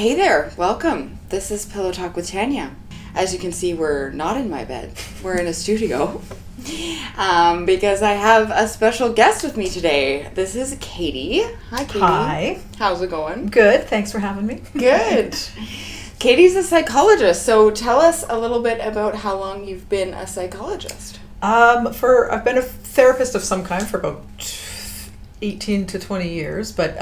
Hey there, welcome. This is Pillow Talk with Tanya. As you can see, we're not in my bed. We're in a studio because I have a special guest with me today. This is Katie. Hi, Katie. Hi. How's it going? Good. Thanks for having me. Good. Katie's a psychologist, so tell us a little bit about how long you've been a psychologist. I've been a therapist of some kind for about 18 to 20 years, but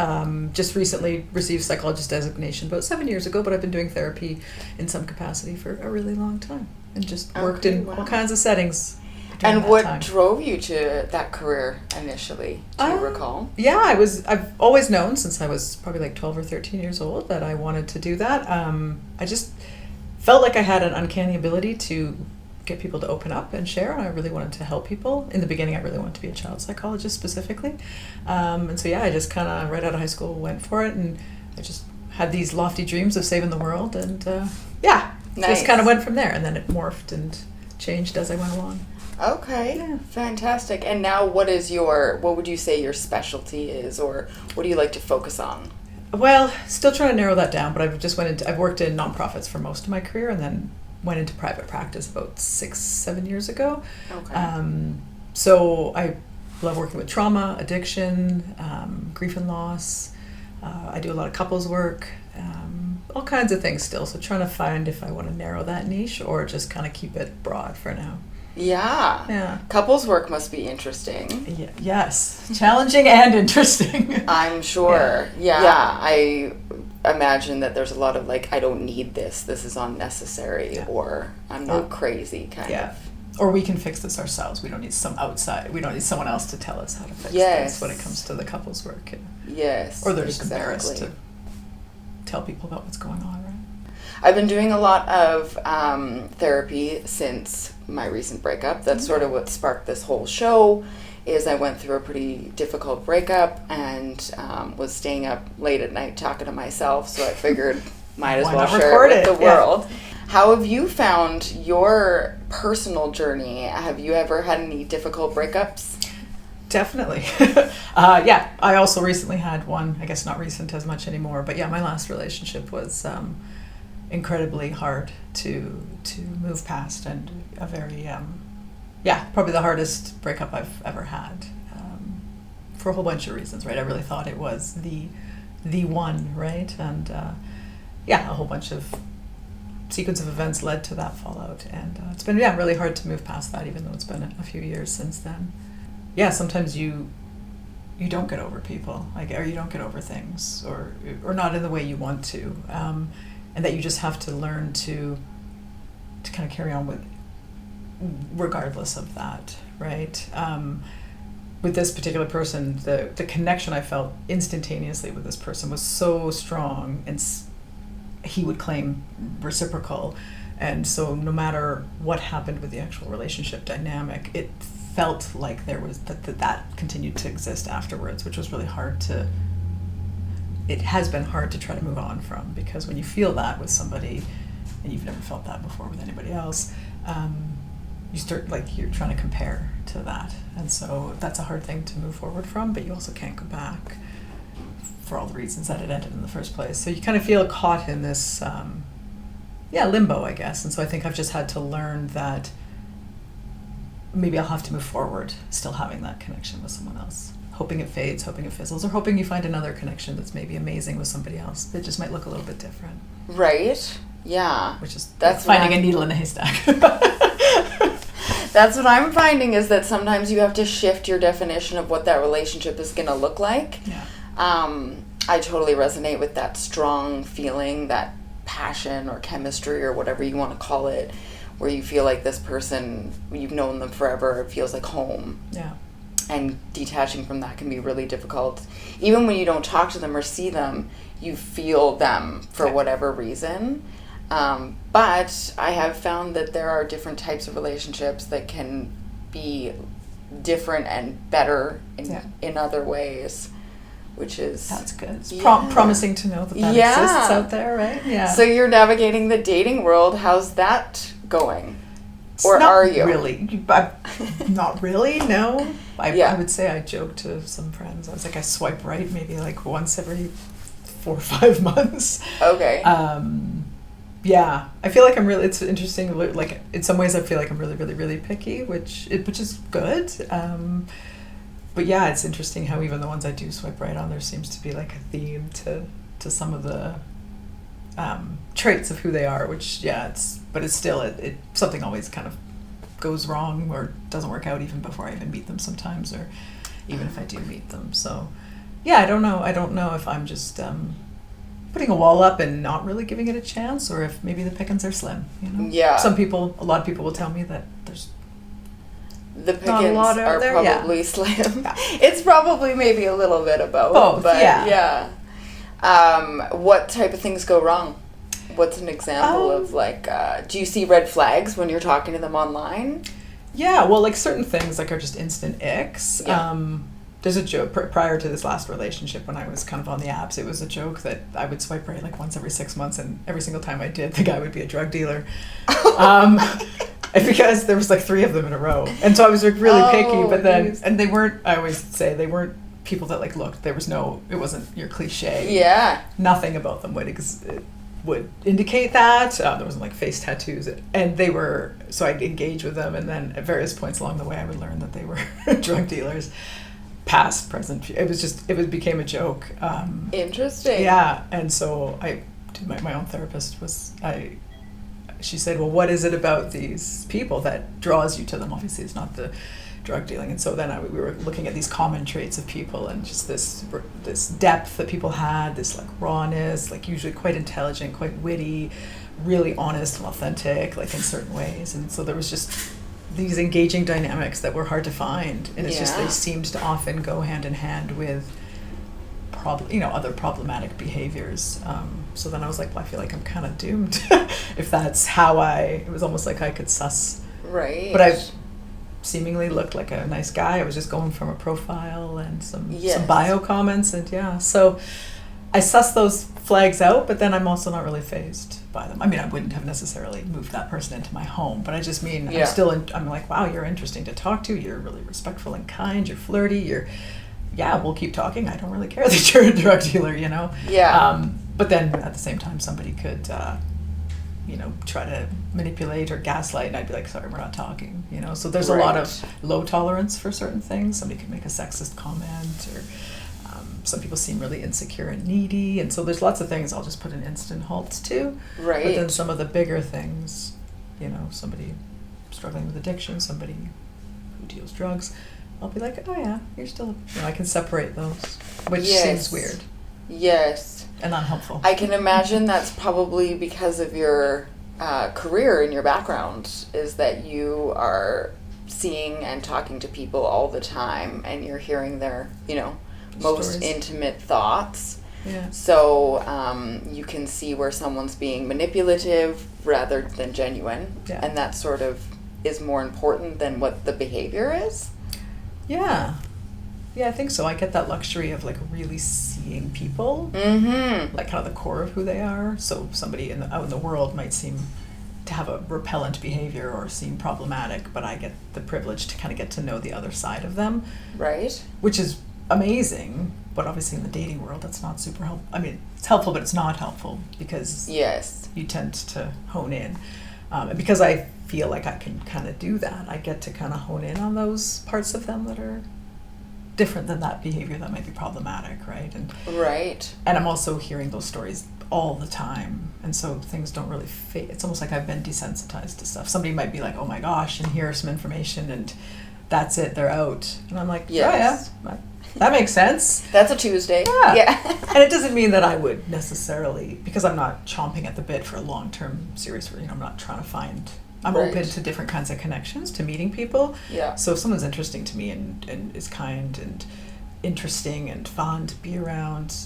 just recently received psychologist designation about 7 years ago, but I've been doing therapy in some capacity for a really long time and just worked in all kinds of settings. And what drove you to that career initially? Do you recall? Yeah, I've always known since I was probably like 12 or 13 years old that I wanted to do that. I just felt like I had an uncanny ability to get people to open up and share, and I really wanted to help people. In the beginning, I really wanted to be a child psychologist specifically. And so I just kind of right out of high school went for it, and I just had these lofty dreams of saving the world, and just kind of went from there, and then it morphed and changed as I went along. Okay, yeah. Fantastic. And now what would you say your specialty is, or what do you like to focus on? Well, still trying to narrow that down, but I've worked in nonprofits for most of my career, and then went into private practice about 6-7 years ago. Okay. So I love working with trauma, addiction, grief and loss. I do a lot of couples work, all kinds of things still. So trying to find if I want to narrow that niche or just kind of keep it broad for now. Yeah. Couples work must be interesting. Yes. Challenging and interesting. I'm sure. Yeah. I imagine that there's a lot of I don't need this is unnecessary, or I'm not crazy kind of. Or we can fix this ourselves. We don't need we don't need someone else to tell us how to fix this when it comes to the couples work. Yes. Or they're just embarrassed to tell people about what's going on, right? I've been doing a lot of therapy since my recent breakup. That's sort of what sparked this whole show. Is I went through a pretty difficult breakup and was staying up late at night talking to myself, so I figured might as well share it with the world. How have you found your personal journey? Have you ever had any difficult breakups? Definitely. I also recently had one, I guess not recent as much anymore, but my last relationship was incredibly hard to move past, and a very probably the hardest breakup I've ever had, for a whole bunch of reasons, right? I really thought it was the one, right? And a whole bunch of sequence of events led to that fallout, and it's been really hard to move past that, even though it's been a few years since then. Sometimes you don't get over people, or you don't get over things, or not in the way you want to, and that you just have to learn to kind of carry on with regardless of that, right? With this particular person, the connection I felt instantaneously with this person was so strong, and he would claim reciprocal, and so no matter what happened with the actual relationship dynamic, it felt like there was that continued to exist afterwards, which was really it has been hard to try to move on from, because when you feel that with somebody, and you've never felt that before with anybody else, you start you're trying to compare to that, and so that's a hard thing to move forward from, but you also can't go back for all the reasons that it ended in the first place. So you kind of feel caught in this limbo, I guess. And so I think I've just had to learn that maybe I'll have to move forward still having that connection with someone else, hoping it fades, hoping it fizzles, or hoping you find another connection that's maybe amazing with somebody else. It just might look a little bit different. Right. Yeah. Which is finding a needle in a haystack. That's what I'm finding, is that sometimes you have to shift your definition of what that relationship is going to look like. Yeah. I totally resonate with that strong feeling, that passion or chemistry or whatever you want to call it, where you feel like this person, you've known them forever, it feels like home. Yeah. And detaching from that can be really difficult. Even when you don't talk to them or see them, you feel them for whatever reason. But I have found that there are different types of relationships that can be different and better in other ways, which is... That's good. It's promising to know that exists out there, right? Yeah. So you're navigating the dating world. How's that going? Are you? Really. Not really, no. I would say I joke to some friends. I was like, I swipe right maybe once every 4 or 5 months. Okay. Yeah, I feel like I'm really, it's interesting, like in some ways I feel like I'm really, really, really picky, which is good. But yeah, it's interesting how even the ones I do swipe right on, there seems to be like a theme to some of the traits of who they are, which, yeah, but it's still, it something always kind of goes wrong or doesn't work out even before I even meet them sometimes, or even if I do meet them. So yeah, I don't know if I'm just putting a wall up and not really giving it a chance, or if maybe the pickings are slim, you know? Yeah. A lot of people will tell me that there's the pickings not a lot out are there, probably slim. Yeah. It's probably maybe a little bit of both. Both, but yeah. What type of things go wrong? What's an example of like, do you see red flags when you're talking to them online? Yeah, well, like certain things like are just instant icks. Yeah. There's a joke prior to this last relationship when I was kind of on the apps. It was a joke that I would swipe right like once every 6 months, and every single time I did, the guy would be a drug dealer. Because there was like 3 of them in a row, and so I was like really picky. But then, and they weren't. I always say they weren't people that like looked. There was no. It wasn't your cliche. Yeah. Nothing about them would indicate that. There wasn't like face tattoos, and they were. So I'd engage with them, and then at various points along the way, I would learn that they were drug dealers. Past, present, it became a joke. Interesting. Yeah, and so my own therapist she said, well, what is it about these people that draws you to them? Obviously, it's not the drug dealing. And so then we were looking at these common traits of people, and just this depth that people had, this like rawness, like usually quite intelligent, quite witty, really honest and authentic, like in certain ways. And so there was just these engaging dynamics that were hard to find, and it's just they seemed to often go hand in hand with other problematic behaviors. So then I was like, well, I feel like I'm kind of doomed if that's how it was almost like I could suss. Right. But I seemingly looked like a nice guy. I was just going from a profile and some bio comments, and so I sussed those flags out, but then I'm also not really fazed by them. I mean, I wouldn't have necessarily moved that person into my home, but I just mean, I'm like, wow, you're interesting to talk to. You're really respectful and kind. You're flirty. We'll keep talking. I don't really care that you're a drug dealer, you know? Yeah. But then at the same time, somebody could, try to manipulate or gaslight, and I'd be like, sorry, we're not talking, you know? So there's a lot of low tolerance for certain things. Somebody could make a sexist comment, or some people seem really insecure and needy, and so there's lots of things I'll just put an instant halt to. Right. But then some of the bigger things, somebody struggling with addiction, somebody who deals drugs, I'll be like, oh yeah, you're still, I can separate those, which seems weird. Yes. And unhelpful. I can imagine that's probably because of your career and your background, is that you are seeing and talking to people all the time, and you're hearing their, most stories. Intimate thoughts. Yeah. So you can see where someone's being manipulative rather than genuine. Yeah. And that sort of is more important than what the behavior is. Yeah. Yeah, I think so. I get that luxury of like really seeing people, like kind of the core of who they are. So somebody out in the world might seem to have a repellent behavior or seem problematic, but I get the privilege to kind of get to know the other side of them. Right. Which is amazing, but obviously in the dating world, that's not super helpful. I mean, it's helpful, but it's not helpful because you tend to hone in. And because I feel like I can kind of do that, I get to kind of hone in on those parts of them that are different than that behavior that might be problematic, right? And I'm also hearing those stories all the time, and so things don't really fit. It's almost like I've been desensitized to stuff. Somebody might be like, oh my gosh, and here's some information, and that's it, they're out. And I'm like, yes. Oh yeah, that makes sense. That's a Tuesday. Yeah. And it doesn't mean that I would necessarily, because I'm not chomping at the bit for a long-term serious, I'm not trying to find, I'm open to different kinds of connections, to meeting people. Yeah. So if someone's interesting to me and is kind and interesting and fun to be around,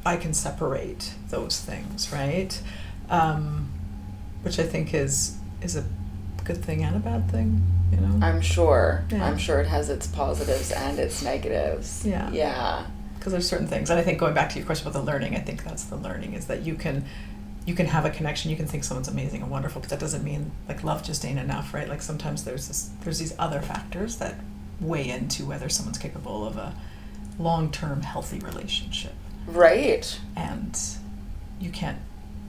I can separate those things, right? Which I think is a good thing and a bad thing, I'm sure. Yeah. I'm sure it has its positives and its negatives. Yeah. Yeah. Because there's certain things, and I think going back to your question about the learning, I think that's the learning, is that you can have a connection, you can think someone's amazing and wonderful, but that doesn't mean like love just ain't enough, right? Like sometimes there's these other factors that weigh into whether someone's capable of a long-term healthy relationship. Right. And you can't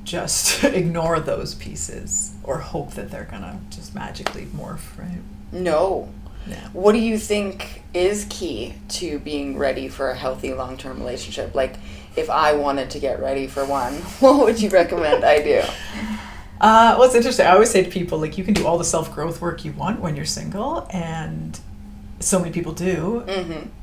just ignore those pieces or hope that they're gonna just magically morph, right? No. Yeah. What do you think is key to being ready for a healthy long-term relationship? Like, if I wanted to get ready for one, what would you recommend I do? Well, it's interesting. I always say to people, like, you can do all the self-growth work you want when you're single, and so many people do,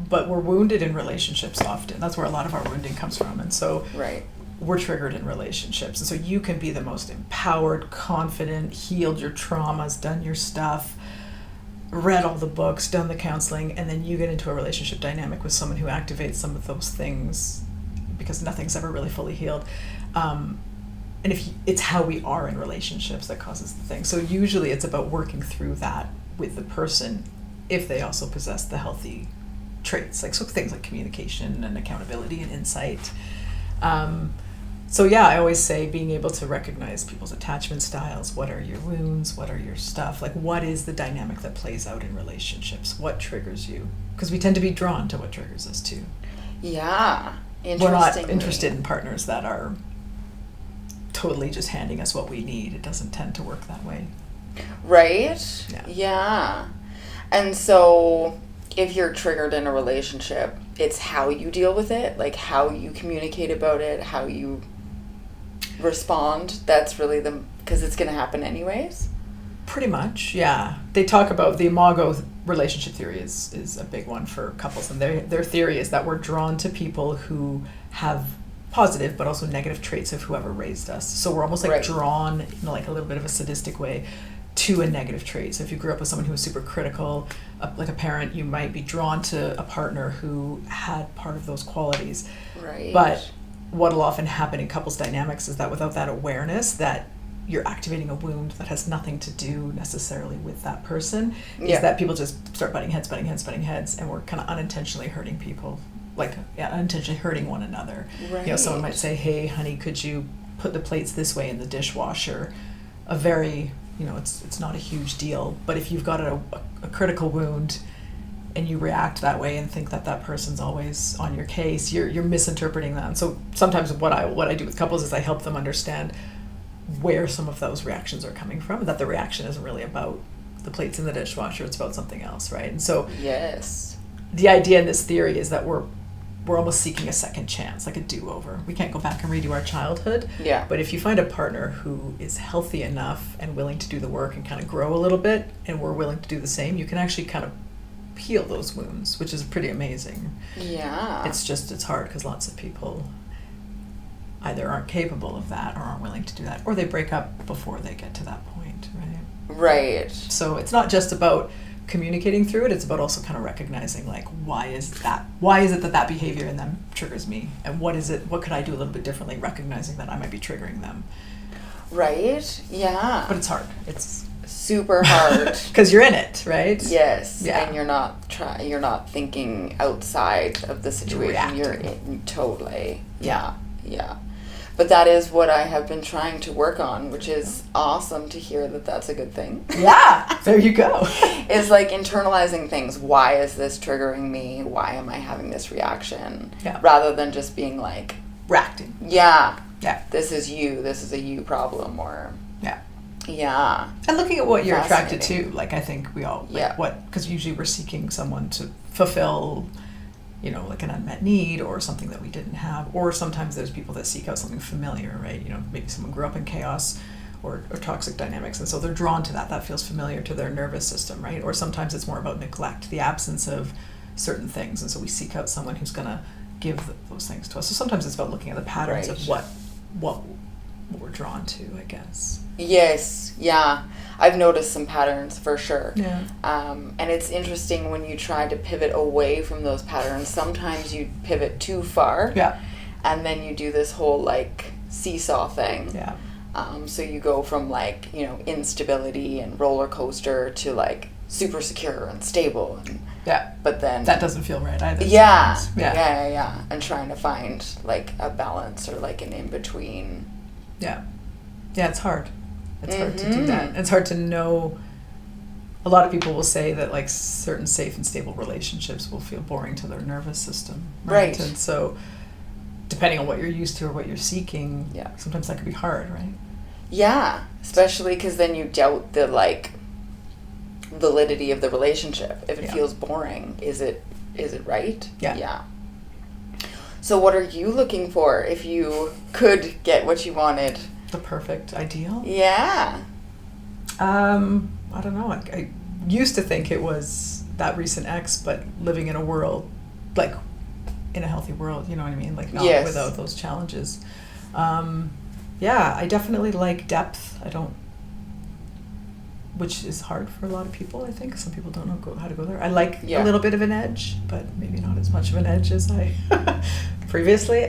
but we're wounded in relationships often. That's where a lot of our wounding comes from. And so Right. we're triggered in relationships. And so you can be the most empowered, confident, healed your traumas, done your stuff, read all the books, done the counseling, and then you get into a relationship dynamic with someone who activates some of those things because nothing's ever really fully healed. And it's how we are in relationships that causes the thing. So usually it's about working through that with the person if they also possess the healthy traits, like so things like communication and accountability and insight. So yeah, I always say being able to recognize people's attachment styles. What are your wounds? What are your stuff? Like, what is the dynamic that plays out in relationships? What triggers you? Because we tend to be drawn to what triggers us too. Yeah. We're not interested in partners that are totally just handing us what we need. It doesn't tend to work that way. Right? Yeah. And so if you're triggered in a relationship, it's how you deal with it, like how you communicate about it, how you respond. That's really because it's going to happen anyways. Pretty much, yeah. They talk about the imago relationship theory is a big one for couples, and their theory is that we're drawn to people who have positive but also negative traits of whoever raised us. So we're almost like drawn in like a little bit of a sadistic way to a negative trait. So if you grew up with someone who was super critical, like a parent, you might be drawn to a partner who had part of those qualities. Right. But what'll often happen in couples dynamics is that without that awareness that you're activating a wound that has nothing to do necessarily with that person, is that people just start butting heads, and we're kind of unintentionally hurting people, unintentionally hurting one another. Right. You know, someone might say, "Hey, honey, could you put the plates this way in the dishwasher?" A very, it's not a huge deal, but if you've got a critical wound and you react that way and think that person's always on your case, you're misinterpreting that. And so sometimes what I do with couples is I help them understand where some of those reactions are coming from, that the reaction isn't really about the plates in the dishwasher, it's about something else, right? And so yes, the idea in this theory is that we're almost seeking a second chance, like a do-over. We can't go back and redo our childhood. Yeah. But if you find a partner who is healthy enough and willing to do the work and kind of grow a little bit, and we're willing to do the same, you can actually kind of heal those wounds, which is pretty amazing. Yeah. It's hard because lots of people either aren't capable of that or aren't willing to do that, or they break up before they get to that point, right? Right. So it's not just about communicating through it, it's about also kind of recognizing, like, why is it that behavior in them triggers me, and what could I do a little bit differently, recognizing that I might be triggering them. Right. Yeah. But it's hard. It's super hard because you're in it, right? Yes. Yeah. And you're not thinking outside of the situation. You're in totally. Yeah. But that is what I have been trying to work on, which is awesome to hear that that's a good thing. Yeah, there you go. Is like internalizing things. Why is this triggering me? Why am I having this reaction? Yeah. Rather than just being like... reacting. Yeah. Yeah. This is you. This is a you problem, or... Yeah. Yeah. And looking at what you're attracted to, like, I think we all... because usually we're seeking someone to fulfill... like an unmet need or something that we didn't have. Or sometimes there's people that seek out something familiar, right? Maybe someone grew up in chaos or toxic dynamics, and so they're drawn to that. That feels familiar to their nervous system, right? Or sometimes it's more about neglect, the absence of certain things, and so we seek out someone who's going to give those things to us. So sometimes it's about looking at the patterns of what we're drawn to, I guess. Yes, yeah. I've noticed some patterns for sure. Yeah. And it's interesting when you try to pivot away from those patterns. Sometimes you pivot too far. Yeah. And then you do this whole seesaw thing. Yeah. So you go from instability and roller coaster to super secure and stable. And, yeah. But then that doesn't feel right either. Yeah. Sometimes. Yeah. And trying to find a balance or an in between. Yeah. Yeah, it's hard. It's hard to do that. It's hard to know. A lot of people will say that certain safe and stable relationships will feel boring to their nervous system. Right. And so depending on what you're used to or what you're seeking, Yeah. sometimes that can be hard, right? Yeah, especially because then you doubt the validity of the relationship. If it feels boring, is it right? Yeah. So what are you looking for if you could get what you wanted? The perfect ideal? Yeah. I don't know. I used to think it was that recent ex, but living in a world, like in a healthy world, you know what I mean? Like not without those challenges. I definitely like depth. Which is hard for a lot of people, I think. Some people don't know how to go there. I like a little bit of an edge, but maybe not as much of an edge as I previously.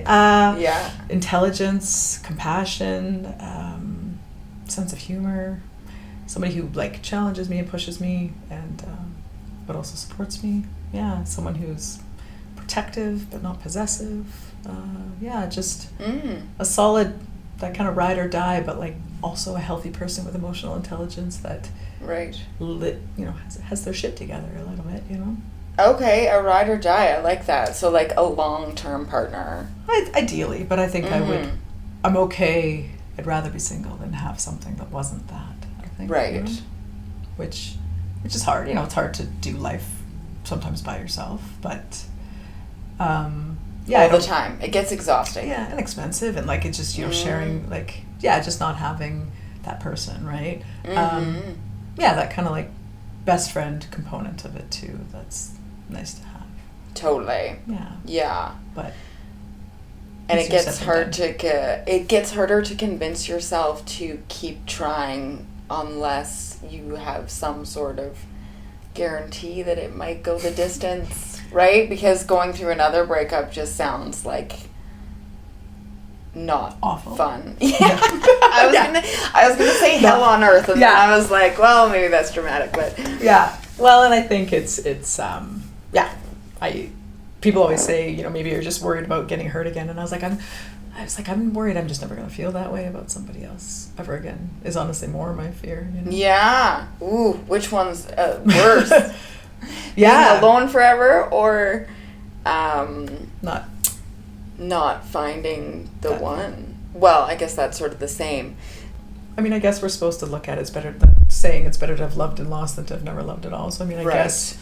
Intelligence, compassion, sense of humor. Somebody who like challenges me and pushes me, and but also supports me. Yeah, someone who's protective but not possessive. Just a solid, that kind of ride or die, but like also a healthy person with emotional intelligence that has their shit together a little bit, you know. Okay, a ride or die. I like that. So like a long-term partner. Ideally, but I think I'm okay. I'd rather be single than have something that wasn't that. I think. Right. You know? Which is hard. You know, it's hard to do life sometimes by yourself, but all the time. It gets exhausting. Yeah, and expensive, and like it's just sharing just not having that person, right? That kind of like best friend component of it too. That's nice to have. Totally. Yeah. But and it gets harder to convince yourself to keep trying unless you have some sort of guarantee that it might go the distance, right? Because going through another breakup just sounds like not awful fun. I was gonna say hell on earth, and then I was like, well, maybe that's dramatic, but well, and I think it's people always say, you know, maybe you're just worried about getting hurt again, and I was like, I'm worried I'm just never gonna feel that way about somebody else ever again. Is honestly more my fear, you know? Yeah. Ooh, which one's worse? Being alone forever, or not finding the one. Well, I guess that's sort of the same. I mean, I guess we're supposed to look at it's better to have loved and lost than to have never loved at all. So I mean, I guess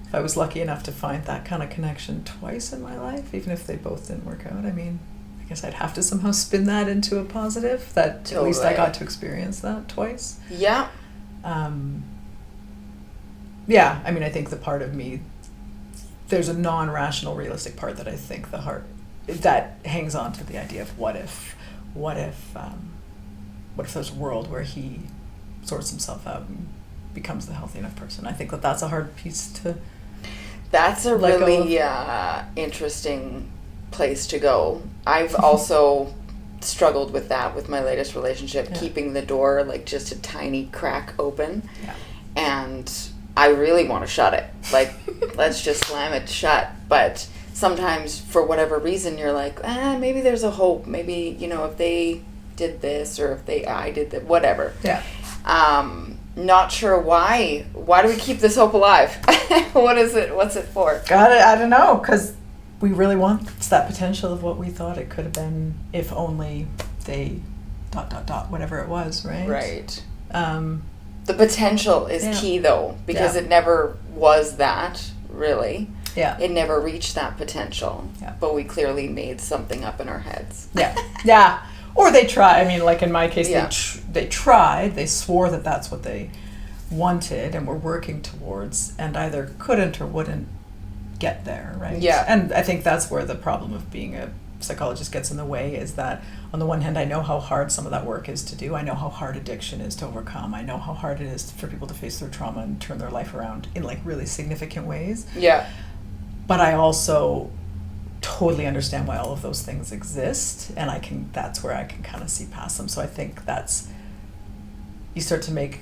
if I was lucky enough to find that kind of connection twice in my life, even if they both didn't work out, I mean, I guess I'd have to somehow spin that into a positive, that at least I got to experience that twice. Yeah. I mean, I think the part of me, there's a non-rational, realistic part that I think the heart that hangs on to the idea of what if there's a world where he sorts himself out and becomes the healthy enough person. I think that's a hard piece to. That's a really interesting place to go. I've also struggled with that with my latest relationship, keeping the door like just a tiny crack open, and I really want to shut it. Like, let's just slam it shut. But sometimes, for whatever reason, you're like, maybe there's a hope. Maybe, you know, if they did this, or if I did that, whatever. Yeah. Not sure why. Why do we keep this hope alive? What is it? What's it for? I don't know, because we really want that potential of what we thought it could have been if only they ... whatever it was, right? Right. The potential is key, though, because it never was that, really. Yeah. It never reached that potential. Yeah. But we clearly made something up in our heads. Yeah. Or they try. I mean, like in my case, they tried. They swore that that's what they wanted and were working towards, and either couldn't or wouldn't get there, right? Yeah. And I think that's where the problem of being a psychologist gets in the way, is that on the one hand, I know how hard some of that work is to do. I know how hard addiction is to overcome. I know how hard it is for people to face their trauma and turn their life around in like really significant ways. Yeah. But I also totally understand why all of those things exist, and that's where I can kind of see past them. So I think you start to make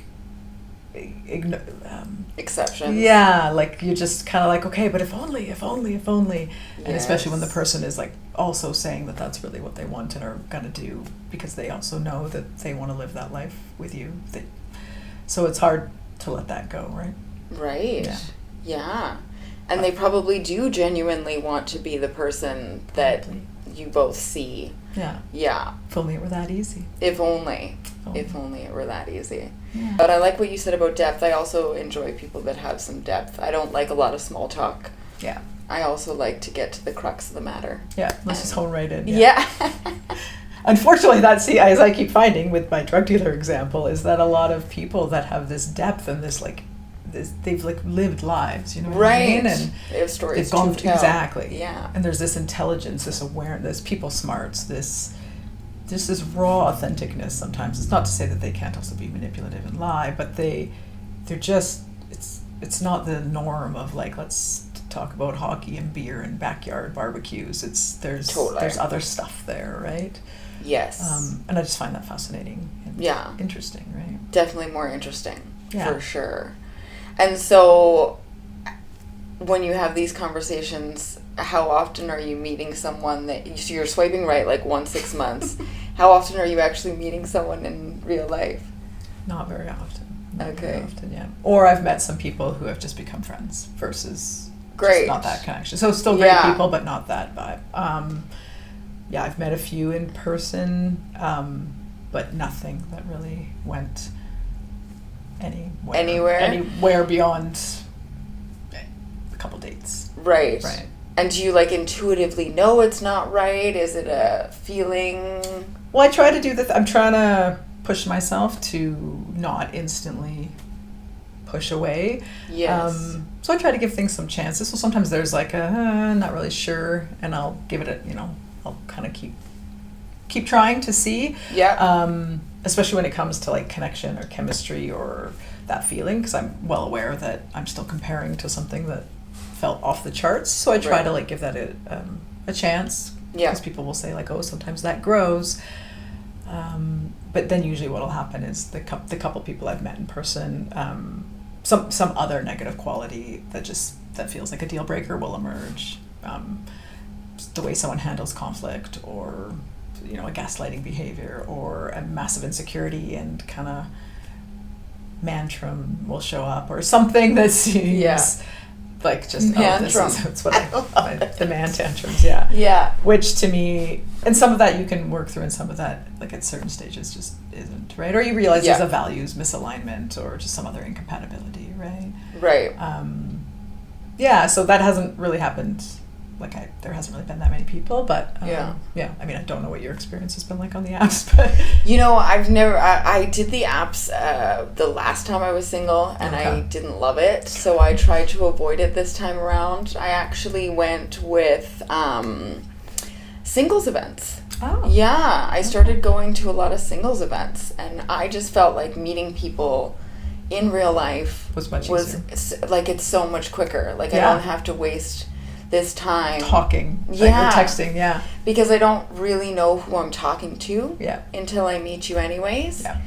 exceptions. Yeah, like you're just kind of like, okay, but if only. Yes. And especially when the person is like also saying that that's really what they want and are gonna do, because they also know that they want to live that life with you. So it's hard to let that go, right? Right. Yeah. And they probably do genuinely want to be the person that you both see. Yeah. Yeah. If only it were that easy. If only it were that easy. Yeah. But I like what you said about depth. I also enjoy people that have some depth. I don't like a lot of small talk. Yeah. I also like to get to the crux of the matter. Yeah, let's just hone right in. Yeah. Unfortunately, as I keep finding with my drug dealer example, is that a lot of people that have this depth and they've like lived lives, you know what I mean? And they have stories they've gone to tell. exactly. Yeah. And there's this intelligence, this awareness, people smarts, this raw authenticness sometimes. It's not to say that they can't also be manipulative and lie, but they're just, it's not the norm of like, let's talk about hockey and beer and backyard barbecues. There's other stuff there, right? Yes. And I just find that fascinating and interesting, right? Definitely more interesting, for sure. And so when you have these conversations, how often are you meeting someone so you're swiping right like 6 months. How often are you actually meeting someone in real life? Not very often. Very often, yeah. Or I've met some people who have just become friends versus great. Just not that connection. So still great people, but not that vibe. Yeah, I've met a few in person, but nothing that really went anywhere beyond a couple dates. Right. Right. And do you like intuitively know it's not right? Is it a feeling? Well, I try to do I'm trying to push myself to not instantly push away. Yes. So I try to give things some chances. So sometimes there's like not really sure, and I'll give it I'll kind of keep trying to see. Yeah. Especially when it comes to like connection or chemistry or that feeling, because I'm well aware that I'm still comparing to something that felt off the charts. So I try to like give that a chance. Yeah. Because people will say like, oh, sometimes that grows. But then usually what'll happen is the couple people I've met in person, some other negative quality that feels like a deal breaker will emerge. The way someone handles conflict, or a gaslighting behavior, or a massive insecurity and kind of mantrum will show up, or something that seems like just that's what the man tantrums, which to me, and some of that you can work through, and some of that like at certain stages just isn't, right? Or you realize there's a values misalignment or just some other incompatibility, right? So that hasn't really happened. Like there hasn't really been that many people, but I mean, I don't know what your experience has been like on the apps, but I've never. I did the apps the last time I was single, and I didn't love it, so I tried to avoid it this time around. I actually went with singles events. Oh. Yeah, I started going to a lot of singles events, and I just felt like meeting people in real life was much easier. Like it's so much quicker. Like I don't have to waste this time talking or texting, because I don't really know who I'm talking to until I meet you anyways. Have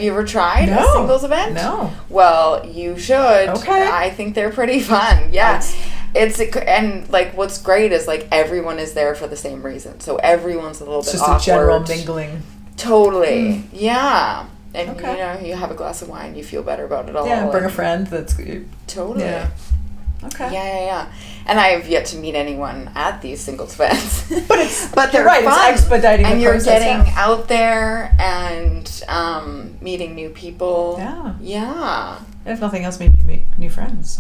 you ever tried a singles event? No. Well, you should. Okay. I think they're pretty fun. And like what's great is like everyone is there for the same reason, so everyone's a little bit just awkward. a general mingling. Totally. And you have a glass of wine, you feel better about it all. Yeah, bring a friend. That's totally. Yeah. Okay. Yeah. And I have yet to meet anyone at these singles events. But they're fun. It's expediting and the you're process, getting out there and meeting new people. Yeah. And if nothing else, maybe you make new friends.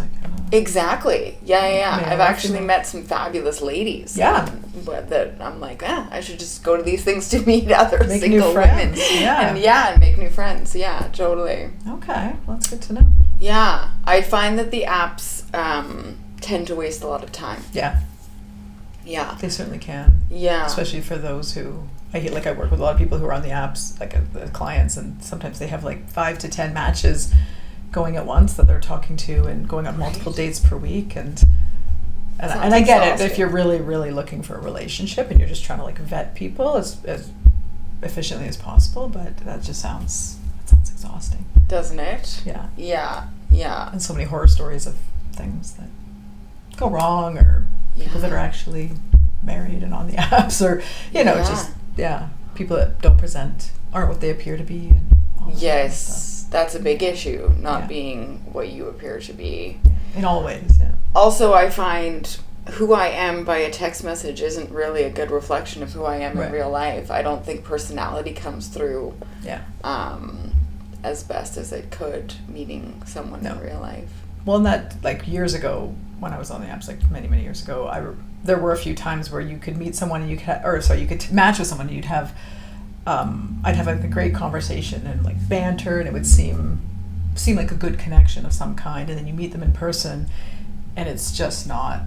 Exactly. Yeah. I've actually met some fabulous ladies. Yeah. That I'm like, I should just go to these things to meet other make single new friends. women. Yeah. And make new friends. Yeah, totally. Okay. Well, that's good to know. Yeah. I find that the apps tend to waste a lot of time. Yeah. They certainly can. Yeah. Especially for those who I work with a lot of people who are on the apps, like the clients, and sometimes they have like 5 to 10 matches going at once that they're talking to, and going on multiple dates per week, and I get it if you're really, really looking for a relationship and you're just trying to like vet people as efficiently as possible, but that sounds exhausting, doesn't it? Yeah. Yeah. And so many horror stories of things that go wrong, or people that are actually married and on the apps, or people that aren't what they appear to be, and all that kind of stuff. That's a big issue, not being what you appear to be. In all ways, Also, I find who I am by a text message isn't really a good reflection of who I am in real life. I don't think personality comes through as best as it could meeting someone in real life. Well, and that, like, years ago, when I was on the apps, like many, many years ago, there were a few times where you could meet someone and you could match with someone and you'd have, I'd have like a great conversation and like banter, and it would seem like a good connection of some kind, and then you meet them in person and it's just not,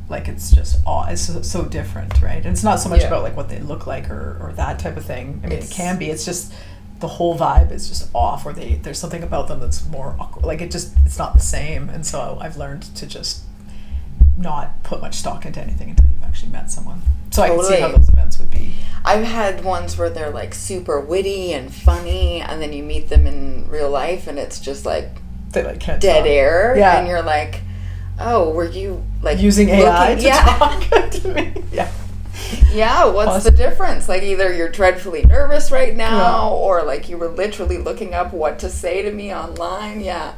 like, it's just it's so different, right? And it's not so much about like what they look like or that type of thing. I mean, it can be. It's just the whole vibe is just off, or there's something about them that's more awkward. Like, it's not the same. And so I've learned to just not put much stock into anything until you've actually met someone. So I can see how those events would be. I've had ones where they're like super witty and funny, and then you meet them in real life and it's just like they like can't dead talk. air. Yeah. And you're like, oh, were you like using AI to talk to me? Yeah. Yeah, what's the difference? Like, either you're dreadfully nervous right now, or like you were literally looking up what to say to me online. Yeah.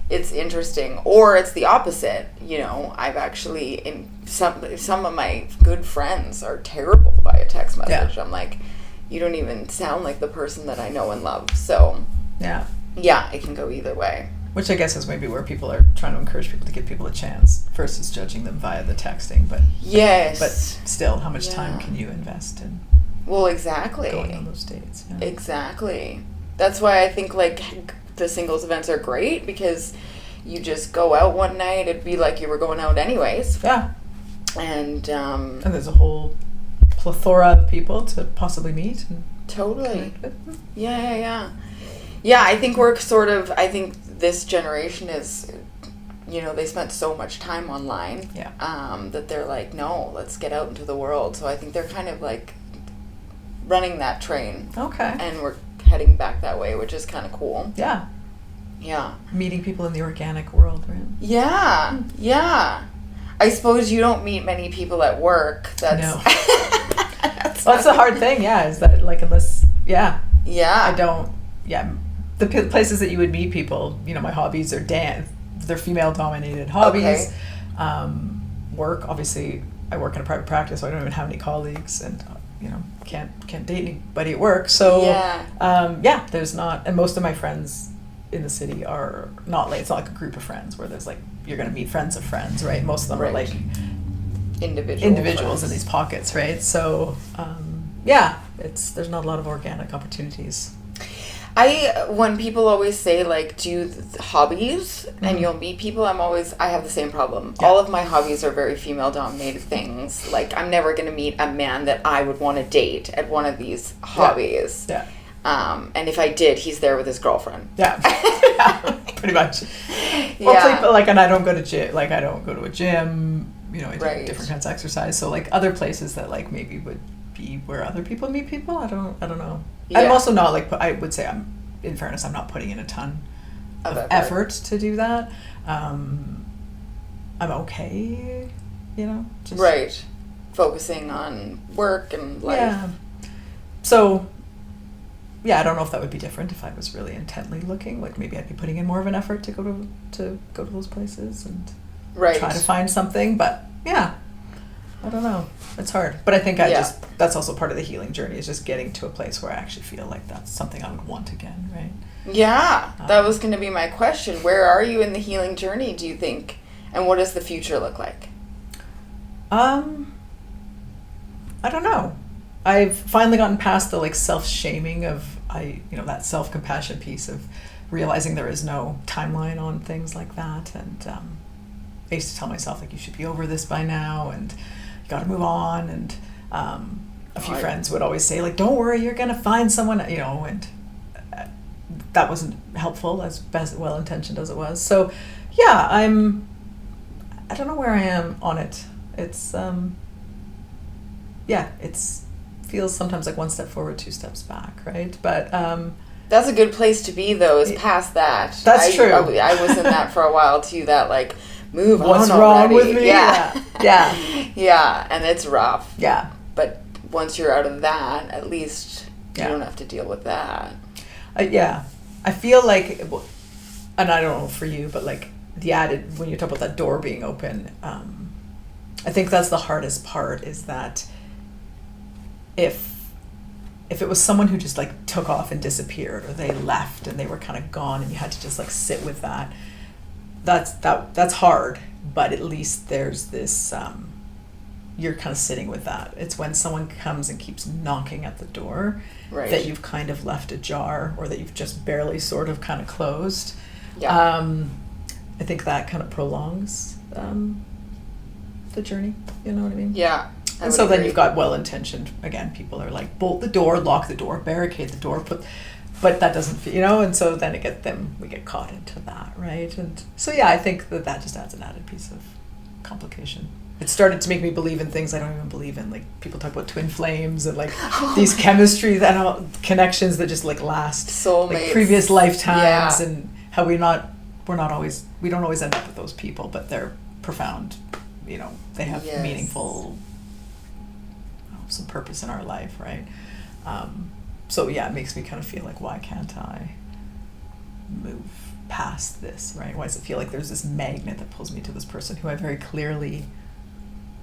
It's interesting. Or it's the opposite. You know, I've actually, some of my good friends are terrible by a text message. I'm like, you don't even sound like the person that I know and love. So yeah, it can go either way. Which I guess is maybe where people are trying to encourage people to give people a chance versus judging them via the texting. But but still, how much time can you invest in? Well, exactly. Going on those dates. Yeah. Exactly. That's why I think like the singles events are great, because you just go out one night. It'd be like you were going out anyways. Yeah. And there's a whole plethora of people to possibly meet. And totally. Yeah. I think I think this generation is, you know, they spent so much time online that they're like, no, let's get out into the world. So I think they're kind of like running that train. Okay. And we're heading back that way, which is kind of cool. Yeah. Yeah. Meeting people in the organic world, right? Yeah. Yeah. I suppose you don't meet many people at work. No. That's the hard thing, is that, like, unless, I don't, the places that you would meet people, you know, my hobbies are they're female-dominated hobbies. Okay. Work, obviously, I work in a private practice, so I don't even have any colleagues, and, you know, can't date anybody at work. So, there's not, and most of my friends in the city are not like, it's not like a group of friends where there's like, you're going to meet friends of friends, right? Most of them are like individuals in these pockets, right? So, there's not a lot of organic opportunities. When people always say, like, do hobbies and you'll meet people, I have the same problem. Yeah. All of my hobbies are very female-dominated things. Like, I'm never going to meet a man that I would want to date at one of these hobbies. Yeah. And if I did, he's there with his girlfriend. Yeah. Pretty much. Well, and I don't go to gym. Like, I don't go to a gym. You know, I do different kinds of exercise. So, like, other places that, like, maybe would be where other people meet people. I don't know. Yeah. I'm also not, like, I would say in fairness, I'm not putting in a ton of effort to do that. I'm okay, you know. Just focusing on work and life. Yeah. So, I don't know if that would be different if I was really intently looking. Like, maybe I'd be putting in more of an effort to go to those places and try to find something. But I don't know. It's hard. But I think that's also part of the healing journey, is just getting to a place where I actually feel like that's something I would want again, right? Yeah, that was going to be my question. Where are you in the healing journey, do you think? And what does the future look like? I don't know. I've finally gotten past the, like, self-shaming of, that self-compassion piece of realizing there is no timeline on things like that. And I used to tell myself, like, you should be over this by now, and you got to move on. And a few friends would always say, like, don't worry, you're going to find someone, you know, and that wasn't helpful, as well-intentioned as it was. So, I don't know where I am on it. It's, it's feels sometimes like one step forward, two steps back, right? But that's a good place to be, though, is past that. That's true. I was in that for a while, too, that, like, move What's on wrong already. with me? Yeah, and it's rough. Yeah. But once you're out of that, at least you don't have to deal with that. I feel like, and I don't know for you, but, like, when you talk about that door being open, I think that's the hardest part, is that if it was someone who just like took off and disappeared, or they left and they were kind of gone and you had to just like sit with that, that's hard. But at least there's this, you're kind of sitting with that. It's when someone comes and keeps knocking at the door, Right. that you've kind of left ajar, or that you've just barely sort of kind of closed. Yeah. I think that kind of prolongs the journey. You know what I mean? Yeah. I And would so then agree. you've got well-intentioned, again, people are like, bolt the door, lock the door, barricade the door, but that doesn't, and so then we get caught into that, right? And so, yeah, I think that just adds an added piece of complication. It started to make me believe in things I don't even believe in. Like, people talk about twin flames and like these chemistry connections that just like last, Soulmates. like previous lifetimes, Yeah. and how we don't always end up with those people, but they're profound. They have Yes. meaningful, some purpose in our life, right? So yeah, it makes me kind of feel like, why can't I move past this, right? Why does it feel like there's this magnet that pulls me to this person who I very clearly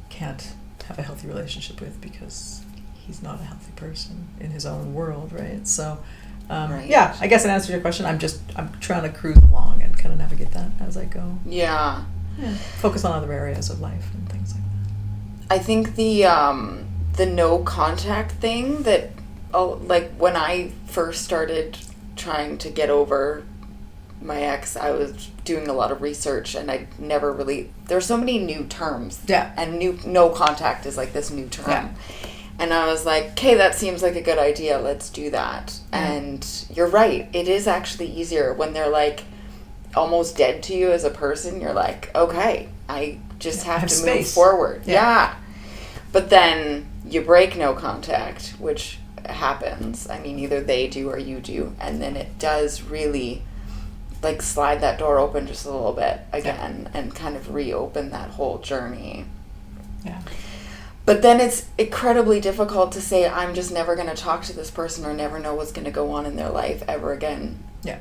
can't have a healthy relationship with, because he's not a healthy person in his own world, right? So Right. yeah, I guess in answer to your question, I'm trying to cruise along and kind of navigate that as I go. Yeah. Yeah. Focus on other areas of life and things like that. I think the no contact thing, that like when I first started trying to get over my ex, I was doing a lot of research, and I never really, there's so many new terms. Yeah. And no contact is like this new term. Yeah. And I was like, okay, that seems like a good idea. Let's do that. Yeah. And you're right. It is actually easier when they're like almost dead to you as a person. You're like, okay, I just Yeah, I have have to move space. forward. Yeah. Yeah. But then you break no contact, which happens. I mean, either they do or you do. And then it does really like slide that door open just a little bit again, and kind of reopen that whole journey. Yeah. But then it's incredibly difficult to say, I'm just never going to talk to this person or never know what's going to go on in their life ever again. Yeah.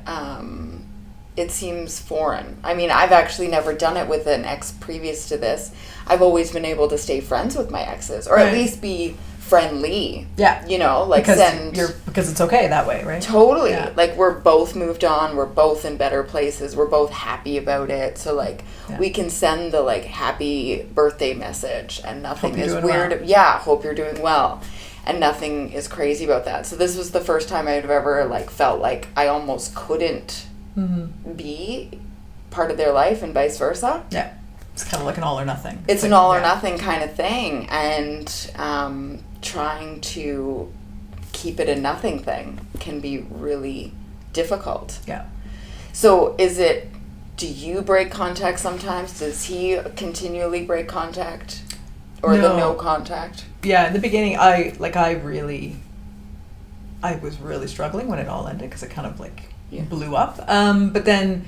It seems foreign. I mean, I've actually never done it with an ex previous to this. I've always been able to stay friends with my exes, or Right. at least be friendly. Yeah. Like because it's okay that way, right? Totally. Yeah. Like, we're both moved on. We're both in better places. We're both happy about it. So, like, Yeah. we can send the, like, happy birthday message, and nothing Hope you're is doing weird. well. Yeah, hope you're doing well. And nothing is crazy about that. So this was the first time I'd ever, like, felt like I almost couldn't Mm-hmm. be part of their life, and vice versa. Yeah. It's kind of like an all or nothing. It's like, an all or yeah. nothing kind of thing. And trying to keep it a nothing thing can be really difficult. Yeah. So do you break contact sometimes? Does he continually break contact? Or the no contact? Yeah, in the beginning, I was really struggling when it all ended, because it kind of like blew up. But then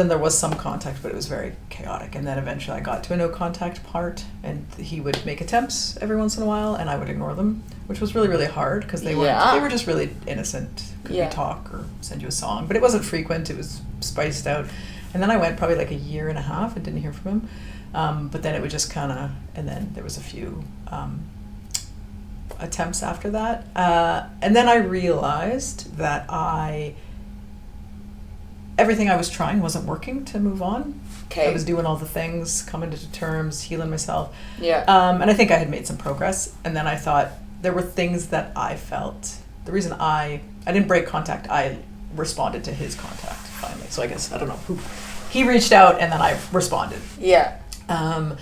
there was some contact, but it was very chaotic. And then eventually I got to a no contact part, and he would make attempts every once in a while, and I would ignore them, which was really, really hard, because they were just really innocent. Could we talk or send you a song? But it wasn't frequent. It was spiced out. And then I went probably like a year and a half and didn't hear from him. But then it would just kind of, and then there was a few attempts after that. And then I realized that everything I was trying wasn't working to move on. Okay. I was doing all the things, coming to terms, healing myself. Yeah. And I think I had made some progress. And then I thought there were things that I felt. The reason I didn't break contact, I responded to his contact finally. So I guess, I don't know who. He reached out, and then I responded. Yeah. And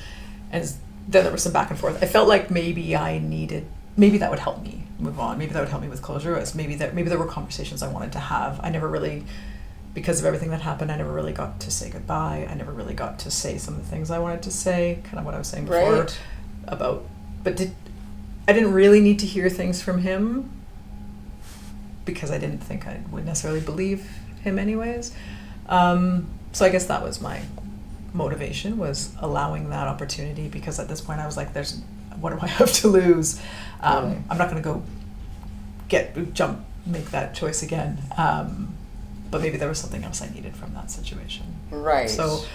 then there was some back and forth. I felt like maybe that would help me move on. Maybe that would help me with closure. Maybe there were conversations I wanted to have. I never really, because of everything that happened, I never really got to say goodbye. I never really got to say some of the things I wanted to say, kind of what I was saying before about, I didn't really need to hear things from him, because I didn't think I would necessarily believe him anyways. So I guess that was my motivation, was allowing that opportunity, because at this point I was like, what do I have to lose? I'm not going to go make that choice again. But maybe there was something else I needed from that situation. Right. So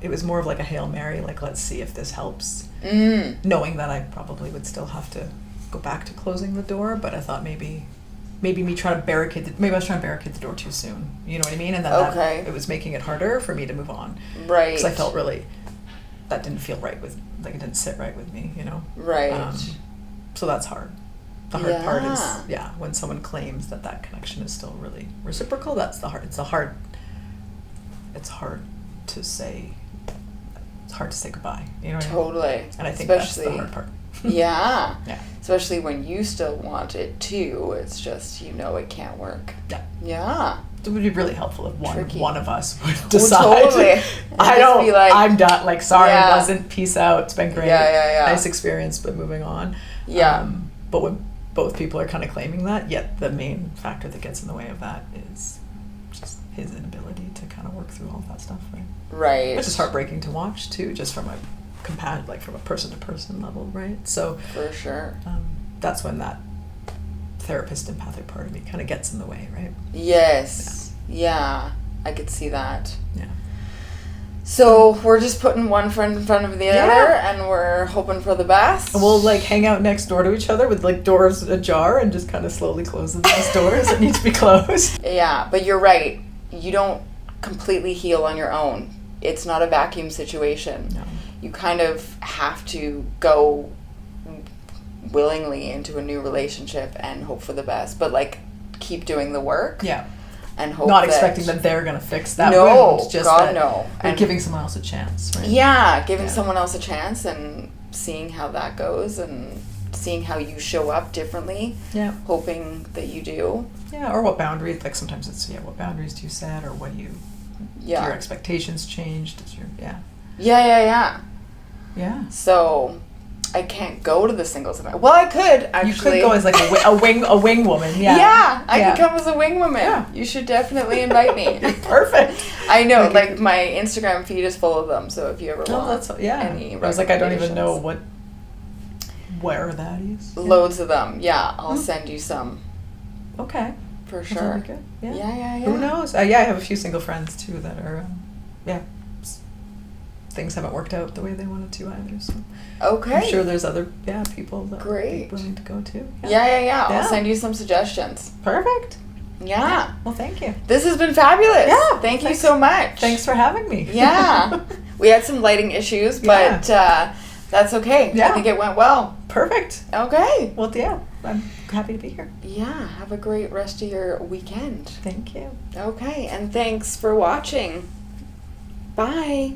It was more of like a Hail Mary, like, let's see if this helps. Knowing that I probably would still have to go back to closing the door, but I thought maybe me trying to maybe I was trying to barricade the door too soon. You know what I mean? And then it was making it harder for me to move on. Right. Because I felt really, that didn't feel right with, like, it didn't sit right with me, you know? Right. So that's hard. The hard part is, when someone claims that connection is still really reciprocal, that's the hard, it's hard to say, it's hard to say goodbye, you know what I mean? Totally. And I think that's the hard part. Yeah. Yeah. Especially when you still want it too. It's just, it can't work. Yeah. Yeah. It would be really helpful if Tricky. one of us would decide. Totally. I don't. Be like, I'm done. Like, sorry, Yeah. it wasn't. Peace out. It's been great. Yeah. Nice experience, but moving on. Yeah. But when both people are kind of claiming that, yet the main factor that gets in the way of that is just his inability to kind of work through all of that stuff, right? Right. Which is heartbreaking to watch too, just from a from a person to person level, right? So for sure. That's when that therapist empathic part of me kind of gets in the way, right? Yes. Yeah. I could see that. Yeah. So we're just putting one friend in front of the other, and we're hoping for the best. And we'll, like, hang out next door to each other with, like, doors ajar and just kind of slowly close those doors that need to be closed. Yeah, but you're right. You don't completely heal on your own. It's not a vacuum situation. No. You kind of have to go willingly into a new relationship and hope for the best, but, like, keep doing the work. Yeah. And hope not expecting that they're going to fix that no, wound. Just God, that no. And giving someone else a chance, right? Yeah, giving someone else a chance and seeing how that goes and seeing how you show up differently. Yeah. Hoping that you do. Yeah, or what boundaries, like sometimes it's, what boundaries do you set, or what do you, do your expectations change? Does your, Yeah. So I can't go to the singles event. Well, I could actually. You could go as like a wing woman. Yeah. Yeah, I could come as a wing woman. Yeah. You should definitely invite me. Perfect. I know, like my Instagram feed is full of them. So if you ever want any, I was like, I don't even know where that is. Loads of them. Yeah, I'll send you some. Okay. For sure. Good. Yeah. Yeah. Who knows? I have a few single friends too that are, things haven't worked out the way they wanted to either. So okay. I'm sure there's other people that are willing to go too. Yeah. I'll send you some suggestions. Perfect. Yeah. Well, thank you. This has been fabulous. Yeah. Thank you so much. Thanks for having me. Yeah. We had some lighting issues, but that's okay. Yeah. I think it went well. Perfect. Okay. Well, I'm happy to be here. Yeah. Have a great rest of your weekend. Thank you. Okay. And thanks for watching. Bye.